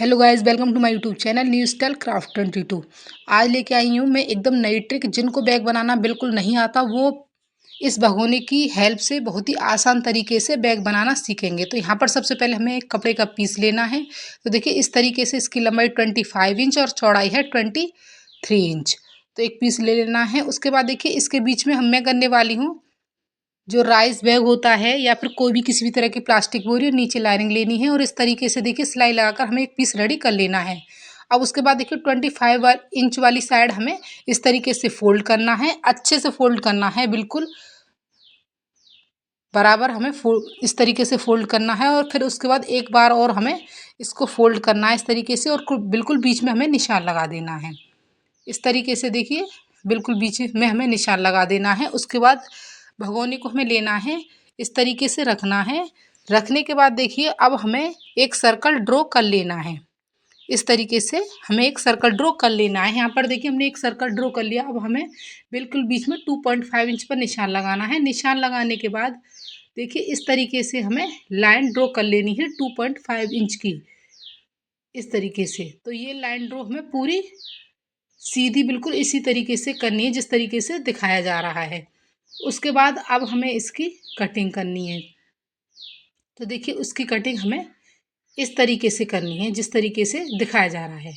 Hello guys, welcome to my YouTube channel new style craft 22। आज लेके आई हूँ मैं एकदम नई ट्रिक। जिनको बैग बनाना बिल्कुल नहीं आता वो इस भगोने की हेल्प से बहुत ही आसान तरीके से बैग बनाना सीखेंगे। तो यहाँ पर सबसे पहले हमें एक कपड़े का पीस लेना है। तो देखिए इस तरीके से इसकी लंबाई 25 इंच और चौड़ाई है 23 इंच। तो एक पीस ले लेना है। उसके बाद देखिए इसके बीच में मैं करने वाली हूँ जो राइस बैग होता है या फिर कोई भी किसी भी तरह की प्लास्टिक बोरी और नीचे लाइनिंग लेनी है और इस तरीके से देखिए सिलाई लगाकर हमें एक पीस रेडी कर लेना है। अब उसके बाद देखिए 25 इंच वाली साइड हमें इस तरीके से फोल्ड करना है, अच्छे से फोल्ड करना है, बिल्कुल बराबर हमें इस तरीके से फोल्ड करना है। और फिर उसके बाद एक बार और हमें इसको फोल्ड करना है इस तरीके से और बिल्कुल बीच में हमें निशान लगा देना है। इस तरीके से देखिए बिल्कुल बीच में हमें निशान लगा देना है। उसके बाद भगोने को हमें लेना है, इस तरीके से रखना है। रखने के बाद देखिए अब हमें एक सर्कल ड्रॉ कर लेना है। इस तरीके से हमें एक सर्कल ड्रॉ कर लेना है। यहाँ पर देखिए हमने एक सर्कल ड्रॉ कर लिया। अब हमें बिल्कुल बीच में 2.5 इंच पर निशान लगाना है। निशान लगाने के बाद देखिए इस तरीके से हमें लाइन ड्रॉ कर लेनी है 2.5 इंच की, इस तरीके से। तो ये लाइन ड्रॉ हमें पूरी सीधी बिल्कुल इसी तरीके से करनी है जिस तरीके से दिखाया जा रहा है। उसके बाद अब हमें इसकी कटिंग करनी है। तो देखिए उसकी कटिंग हमें इस तरीके से करनी है जिस तरीके से दिखाया जा रहा है।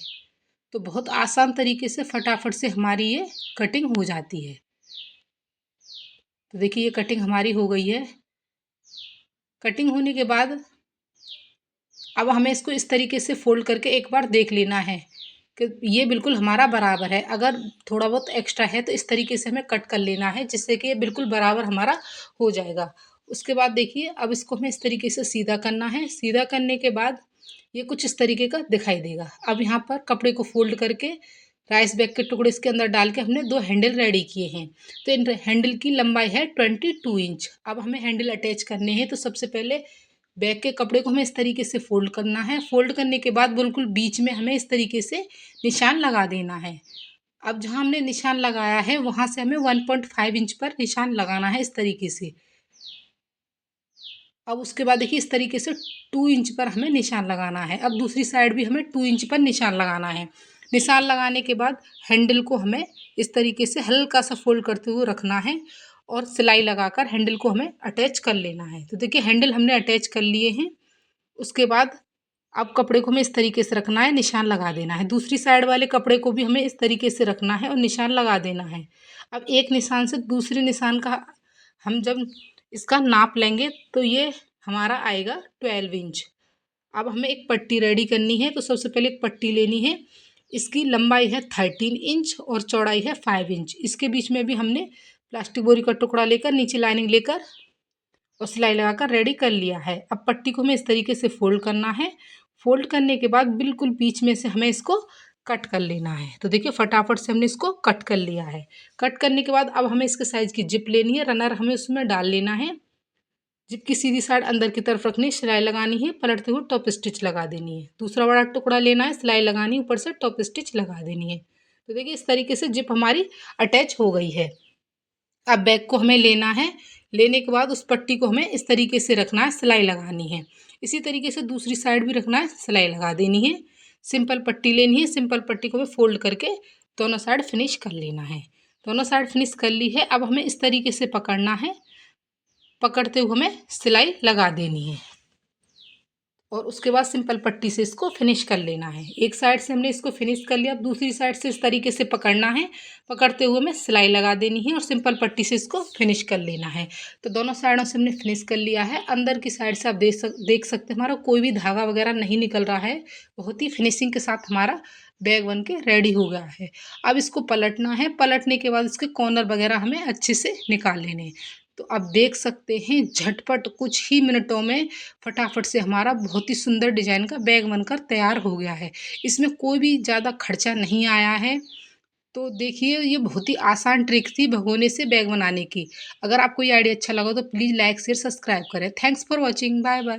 तो बहुत आसान तरीके से फटाफट से हमारी ये कटिंग हो जाती है। तो देखिए ये कटिंग हमारी हो गई है। कटिंग होने के बाद अब हमें इसको इस तरीके से फोल्ड करके एक बार देख लेना है कि ये बिल्कुल हमारा बराबर है। अगर थोड़ा बहुत एक्स्ट्रा है तो इस तरीके से हमें कट कर लेना है जिससे कि ये बिल्कुल बराबर हमारा हो जाएगा। उसके बाद देखिए अब इसको हमें इस तरीके से सीधा करना है। सीधा करने के बाद ये कुछ इस तरीके का दिखाई देगा। अब यहाँ पर कपड़े को फोल्ड करके राइस बैग के टुकड़े इसके अंदर डाल के हमने 2 हैंडल रेडी किए हैं। तो इन हैंडल की लंबाई है 22 इंच। अब हमें हैंडल अटैच करने हैं। तो सबसे पहले बैक के कपड़े को हमें इस तरीके से फोल्ड करना है। फोल्ड करने के बाद बिल्कुल बीच में हमें इस तरीके से निशान लगा देना है। अब जहाँ हमने निशान लगाया है वहाँ से हमें 1.5 इंच पर निशान लगाना है इस तरीके से। अब उसके बाद देखिए इस तरीके से 2 इंच पर हमें निशान लगाना है। अब दूसरी साइड भी हमें 2 इंच पर निशान लगाना है। निशान लगाने के बाद हैंडल को हमें इस तरीके से हल्का सा फोल्ड करते हुए रखना है और सिलाई लगाकर हैंडल को हमें अटैच कर लेना है। तो देखिए हैंडल हमने अटैच कर लिए हैं। उसके बाद अब कपड़े को हमें इस तरीके से रखना है, निशान लगा देना है। दूसरी साइड वाले कपड़े को भी हमें इस तरीके से रखना है और निशान लगा देना है। अब एक निशान से दूसरे निशान का हम जब इसका नाप लेंगे तो ये हमारा आएगा 12 इंच। अब हमें एक पट्टी रेडी करनी है। तो सबसे पहले एक पट्टी लेनी है। इसकी लंबाई है 13 इंच और चौड़ाई है 5 इंच। इसके बीच में भी हमने प्लास्टिक बोरी का टुकड़ा लेकर नीचे लाइनिंग लेकर और सिलाई लगाकर रेडी कर लिया है। अब पट्टी को हमें इस तरीके से फोल्ड करना है। फोल्ड करने के बाद बिल्कुल बीच में से हमें इसको कट कर लेना है। तो देखिए फटाफट से हमने इसको कट कर लिया है। कट करने के बाद अब हमें इसके साइज़ की जिप लेनी है। रनर हमें उसमें डाल लेना है। जिप की सीधी साइड अंदर की तरफ रखनी है, सिलाई लगानी है, पलटते हुए टॉप स्टिच लगा देनी है। दूसरा बड़ा टुकड़ा लेना है, सिलाई लगानी है, ऊपर से टॉप स्टिच लगा देनी है। तो देखिए इस तरीके से जिप हमारी अटैच हो गई है। अब बैग को हमें लेना है। लेने के बाद उस पट्टी को हमें इस तरीके से रखना है, सिलाई लगानी है। इसी तरीके से दूसरी साइड भी रखना है, सिलाई लगा देनी है। सिंपल पट्टी लेनी है। सिंपल पट्टी को हमें फोल्ड करके दोनों साइड फिनिश कर लेना है। दोनों साइड फिनिश कर ली है। अब हमें इस तरीके से पकड़ना है। पकड़ते हुए हमें सिलाई लगा देनी है और उसके बाद सिंपल पट्टी से इसको फिनिश कर लेना है। एक साइड से हमने इसको फिनिश कर लिया। अब दूसरी साइड से इस तरीके से पकड़ना है। पकड़ते हुए हमें सिलाई लगा देनी है और सिंपल पट्टी से इसको फिनिश कर लेना है। तो दोनों साइडों से हमने फिनिश कर लिया है। अंदर की साइड से आप देख सकते हैं हमारा कोई भी धागा वगैरह नहीं निकल रहा है। बहुत ही फिनिशिंग के साथ हमारा बैग बन के रेडी हो गया है। अब इसको पलटना है। पलटने के बाद इसके कॉर्नर वगैरह हमें अच्छे से निकाल लेने हैं। तो आप देख सकते हैं झटपट कुछ ही मिनटों में फटाफट से हमारा बहुत ही सुंदर डिजाइन का बैग बनकर तैयार हो गया है। इसमें कोई भी ज़्यादा खर्चा नहीं आया है। तो देखिए ये बहुत ही आसान ट्रिक थी भगोने से बैग बनाने की। अगर आपको ये आइडिया अच्छा लगा तो प्लीज़ लाइक शेयर सब्सक्राइब करें। Thanks for watching. Bye bye.